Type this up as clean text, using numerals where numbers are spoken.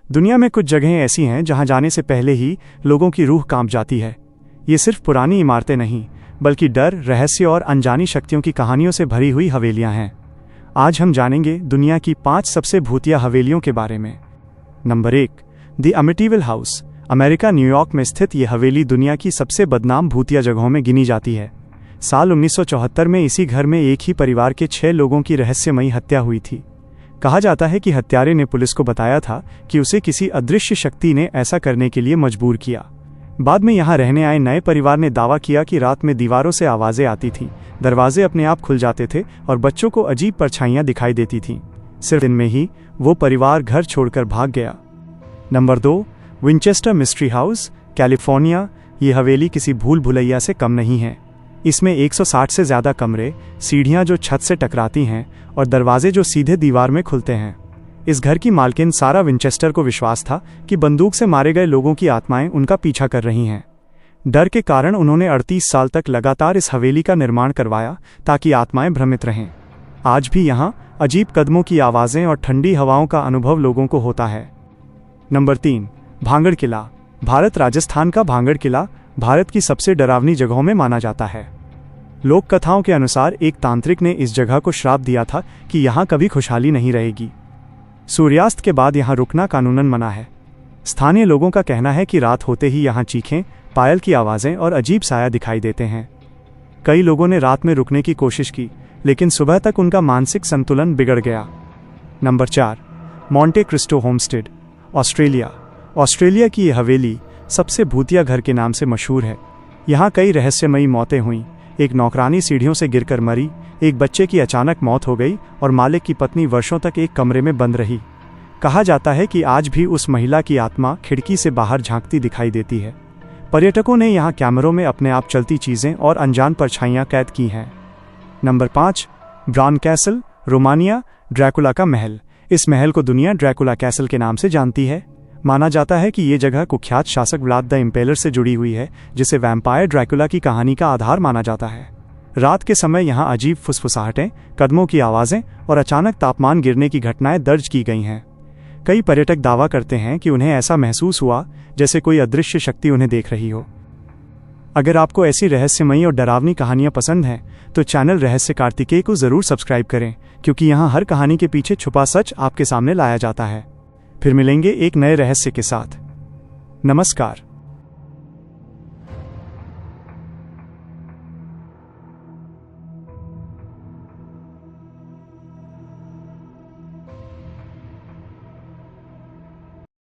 दुनिया में कुछ जगहें ऐसी हैं जहां जाने से पहले ही लोगों की रूह कांप जाती है। ये सिर्फ पुरानी इमारतें नहीं, बल्कि डर, रहस्य और अनजानी शक्तियों की कहानियों से भरी हुई हवेलियां हैं। आज हम जानेंगे दुनिया की 5 सबसे भूतिया हवेलियों के बारे में। Number 1, the Amityville house. America New York में स्थित ये हवेली दुनिया की सबसे बदनाम भूतिया जगहों में गिनी जाती है। साल 1974 में इसी घर में एक ही परिवार के 6 लोगों की रहस्यमयी हत्या हुई थी। कहा जाता है कि हत्यारे ने पुलिस को बताया था कि उसे किसी अदृश्य शक्ति ने ऐसा करने के लिए मजबूर किया। बाद में यहाँ रहने आए नए परिवार ने दावा किया कि रात में दीवारों से आवाजें आती थीं, दरवाजे अपने आप खुल जाते थे और बच्चों को अजीब परछाइयां दिखाई देती थीं। सिर्फ दिन में ही वो परिवार घर छोड़कर भाग गया। Number 2, Winchester mystery house, California. ये हवेली किसी भूल भुलैया से कम नहीं है। इसमें 160 से ज़्यादा कमरे, सीढ़ियाँ जो छत से टकराती हैं और दरवाजे जो सीधे दीवार में खुलते हैं। इस घर की मालकिन सारा विंचेस्टर को विश्वास था कि बंदूक से मारे गए लोगों की आत्माएं उनका पीछा कर रही हैं। डर के कारण उन्होंने 38 साल तक लगातार इस हवेली का निर्माण करवाया ताकि आत्माएं भ्रमित रहें। आज भी यहाँ अजीब कदमों की आवाज़ें और ठंडी हवाओं का अनुभव लोगों को होता है। नंबर 3, भांगड़ किला। भारत राजस्थान का भांगड़ किला भारत की सबसे डरावनी जगहों में माना जाता है। लोक कथाओं के अनुसार एक तांत्रिक ने इस जगह को श्राप दिया था कि यहाँ कभी खुशहाली नहीं रहेगी। सूर्यास्त के बाद यहाँ रुकना कानूनन मना है। स्थानीय लोगों का कहना है कि रात होते ही यहाँ चीखें, पायल की आवाज़ें और अजीब साया दिखाई देते हैं। कई लोगों ने रात में रुकने की कोशिश की, लेकिन सुबह तक उनका मानसिक संतुलन बिगड़ गया। Number 4, Monte Christo homestead, Australia. Australia की यह हवेली सबसे भूतिया घर के नाम से मशहूर है। यहाँ कई रहस्यमयी मौतें हुईं। एक नौकरानी सीढ़ियों से गिरकर मरी, एक बच्चे की अचानक मौत हो गई और मालिक की पत्नी वर्षों तक एक कमरे में बंद रही। कहा जाता है कि आज भी उस महिला की आत्मा खिड़की से बाहर झांकती दिखाई देती है। पर्यटकों ने यहाँ कैमरों में अपने आप चलती चीज़ें और अनजान परछाइयाँ कैद की हैं। Number 5, bran castle, Romania. Dracula का महल। इस महल को दुनिया ड्रैकुला कैसल के नाम से जानती है। माना जाता है कि ये जगह कुख्यात शासक व्लाद द इम्पेलर से जुड़ी हुई है, जिसे वैम्पायर ड्रैकुला की कहानी का आधार माना जाता है। रात के समय यहाँ अजीब फुसफुसाहटें, कदमों की आवाज़ें और अचानक तापमान गिरने की घटनाएं दर्ज की गई हैं। कई पर्यटक दावा करते हैं कि उन्हें ऐसा महसूस हुआ जैसे कोई अदृश्य शक्ति उन्हें देख रही हो। अगर आपको ऐसी रहस्यमयी और डरावनी कहानियाँ पसंद हैं तो चैनल रहस्य कार्तिकेय को ज़रूर सब्सक्राइब करें, क्योंकि यहाँ हर कहानी के पीछे छुपा सच आपके सामने लाया जाता है। फिर मिलेंगे एक नए रहस्य के साथ। नमस्कार।